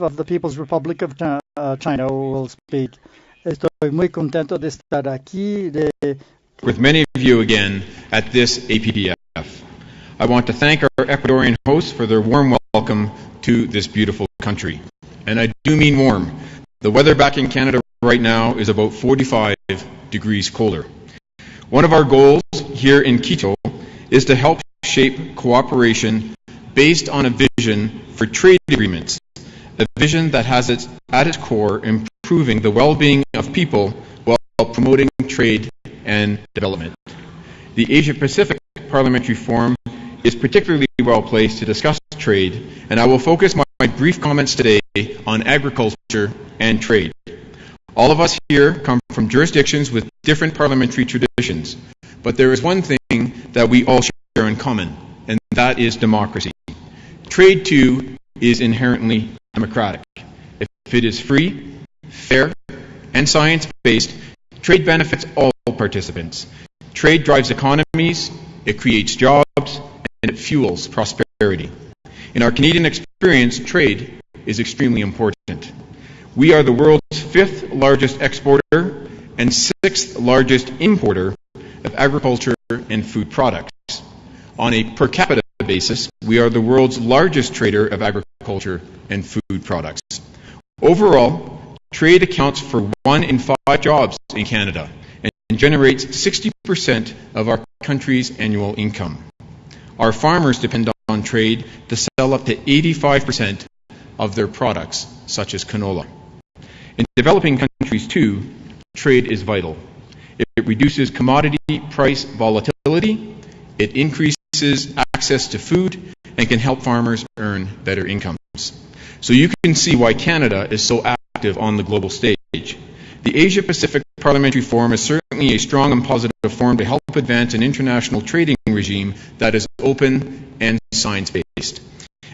of the People's Republic of China will speak. Estoy muy contento de estar aquí. With many of you again at this APDF. I want to thank our Ecuadorian hosts for their warm welcome to this beautiful country. And I do mean warm. The weather back in Canada right now is about 45 degrees colder. One of our goals here in Quito is to help shape cooperation based on a vision for trade agreements, a vision that has at its core improving the well-being of people while promoting trade and development. The Asia-Pacific Parliamentary Forum is particularly well placed to discuss trade, and I will focus my brief comments today on agriculture and trade. All of us here come from jurisdictions with different parliamentary traditions, but there is one thing that we all share in common, and that is democracy. Trade, too, is inherently democratic. If it is free, fair, and science-based, trade benefits all participants. Trade drives economies, it creates jobs, and it fuels prosperity. In our Canadian experience, trade is extremely important. We are the world's 5th largest exporter and 6th largest importer of agriculture and food products. On a per capita basis, we are the world's largest trader of agriculture and food products. Overall, trade accounts for 1 in 5 jobs in Canada and generates 60% of our country's annual income. Our farmers depend on trade to sell up to 85% of their products, such as canola. In developing countries, too, trade is vital. It reduces commodity price volatility, it increases access to food, and can help farmers earn better incomes. So you can see why Canada is so active on the global stage. The Asia-Pacific Parliamentary Forum is certainly a strong and positive forum to help advance an international trading regime that is open and science-based.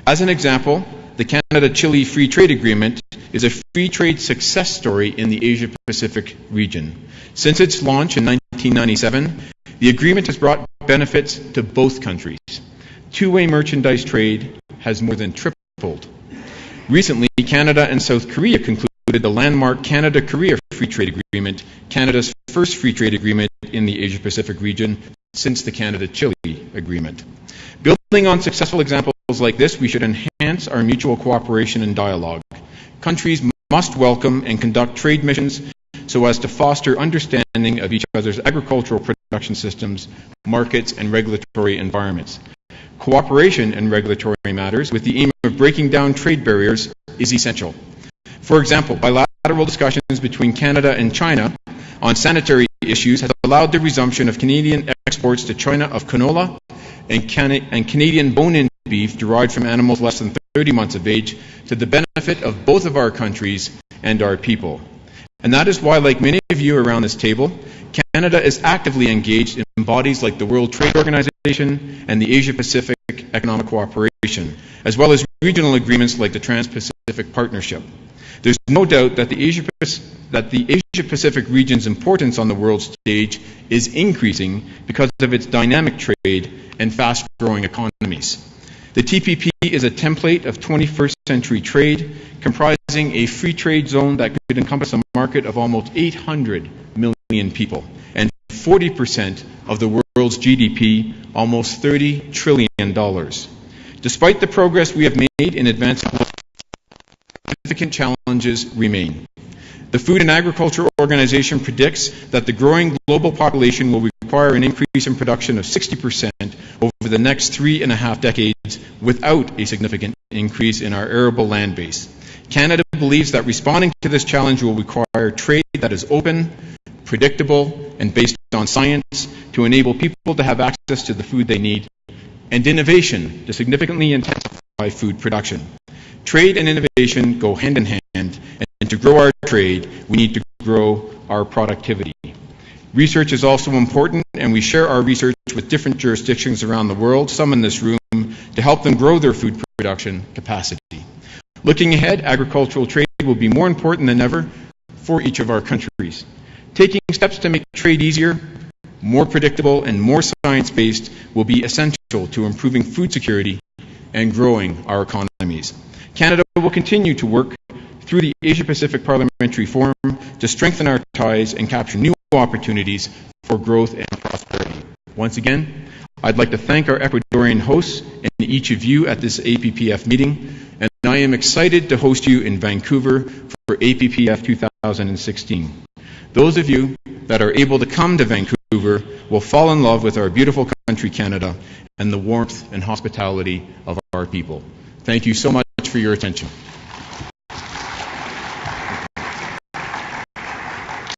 As an example, the Canada-Chile Free Trade Agreement is a free trade success story in the Asia-Pacific region. Since its launch in 1997, the agreement has brought benefits to both countries. Two-way merchandise trade has more than tripled. Recently, Canada and South Korea concluded the landmark Canada-Korea Free Trade Agreement, Canada's first free trade agreement in the Asia-Pacific region since the Canada-Chile Agreement. Building on successful examples like this, we should enhance our mutual cooperation and dialogue. Countries must welcome and conduct trade missions so as to foster understanding of each other's agricultural production systems, markets, and regulatory environments. Cooperation in regulatory matters with the aim of breaking down trade barriers is essential. For example, bilateral discussions between Canada and China on sanitary issues has allowed the resumption of Canadian exports to China of canola and Canadian bone-in beef derived from animals less than 30 months of age to the benefit of both of our countries and our people. And that is why, like many of you around this table, Canada is actively engaged in bodies like the World Trade Organization and the Asia-Pacific Economic Cooperation, as well as regional agreements like the Trans-Pacific Partnership. There's no doubt that the Asia-Pacific region's importance on the world stage is increasing because of its dynamic trade and fast-growing economies. The TPP is a template of 21st century trade, comprising a free trade zone that could encompass a market of almost 800 million people and 40% of the world's GDP, almost $30 trillion. Despite the progress we have made in advancing, significant challenges remain. The Food and Agriculture Organization predicts that the growing global population will require an increase in production of 60% over the next 3.5 decades without a significant increase in our arable land base. Canada believes that responding to this challenge will require trade that is open, predictable, and based on science to enable people to have access to the food they need, and innovation to significantly intensify food production. Trade and innovation go hand in hand, and to grow our trade, we need to grow our productivity. Research is also important, and we share our research with different jurisdictions around the world, some in this room, to help them grow their food production capacity. Looking ahead, agricultural trade will be more important than ever for each of our countries. Taking steps to make trade easier, more predictable, and more science-based will be essential to improving food security and growing our economies. Canada will continue to work through the Asia-Pacific Parliamentary Forum to strengthen our ties and capture new opportunities for growth and prosperity. Once again, I'd like to thank our Ecuadorian hosts and each of you at this APPF meeting, and I am excited to host you in Vancouver for APPF 2016. Those of you that are able to come to Vancouver will fall in love with our beautiful country, Canada, and the warmth and hospitality of our people. Thank you so much for your attention.